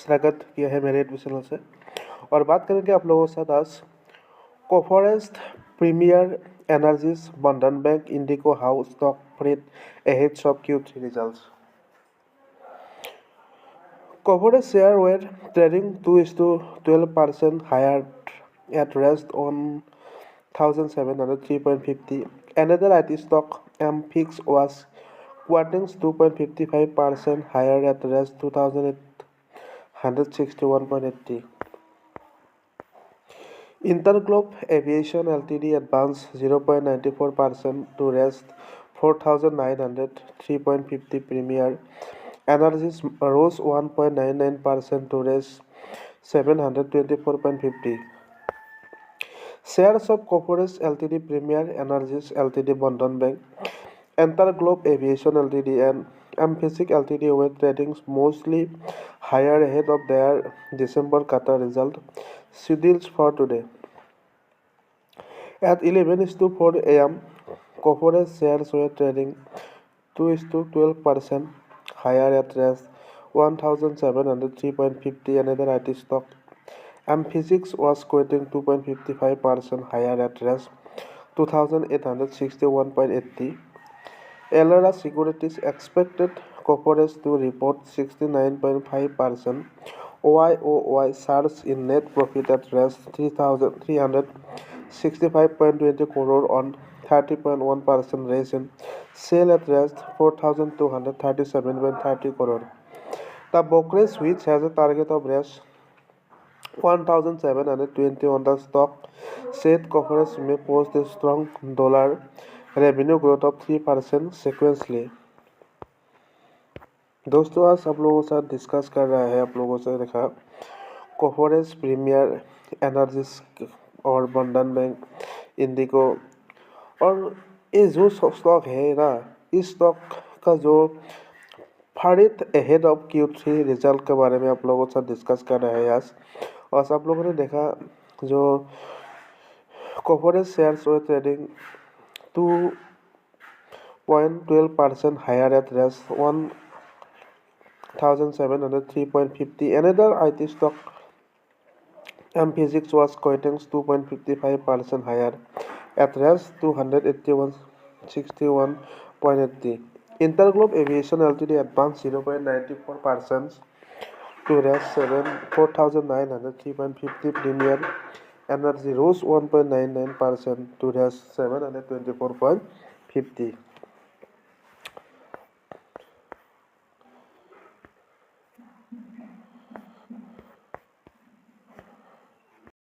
स्वागत किया है मेरे यूट्यूब चैनल से। और बात करेंगे आप लोगों के साथ आज कोफॉरेज प्रीमियर एनर्जीज बंधन bank Indigo house stock print ahead of Q3 results. Coforge share were trading 2:12% higher at rest on 1,703.50. Another IT stock Mphasis was quoting 2.55% higher at rest 2,861.80. InterGlobe Aviation Ltd advanced 0.94% to rest 4,903.50. Premier Energies rose 1.99% to rest 724.50. Shares of Coforge Ltd, Premier Energies Ltd, Bandhan Bank, InterGlobe Aviation Ltd and Mphasis Ltd were trading mostly higher ahead of their December quarter result scheduled for today. At 11:04 a.m., Coforge shares were trading 2:12% higher at rest 1,703.50. Another IT stock Mphasis was quoting 2.55% higher at rest 2,861.80. Elara Securities expected Coforge to report 69.5% YoY surge in net profit at rest 3,365.20 crore on 30.1% raise in sale at rest 4,237.30 crore. The brokerage, which has a target of rest 1,720 on the stock, said Coforge may post a strong dollar revenue growth of 3% sequentially. दोस्तों आज आप लोगों के साथ discuss कर रहा है, आप लोगों से देखा कोफोरेज प्रीमियर एनर्जीज और बंधन बैंक इंडिगो। और ये जो स्टॉक है ना, इस स्टॉक का जो फारित अहेड ऑफ Q3 रिजल्ट के बारे में आप लोगों के साथ डिस्कस कर रहे हैं आज। और आप लोगों ने देखा जो Coforge shares were trading 2.12% higher at rest 1,703.50. Another IT stock Mphasis was quoting 2.55% higher at rest 281.61.80. InterGlobe Aviation Ltd advanced 0.94% to rest 4,903.50. Premier Energy rose 1.99% to rest 724.50.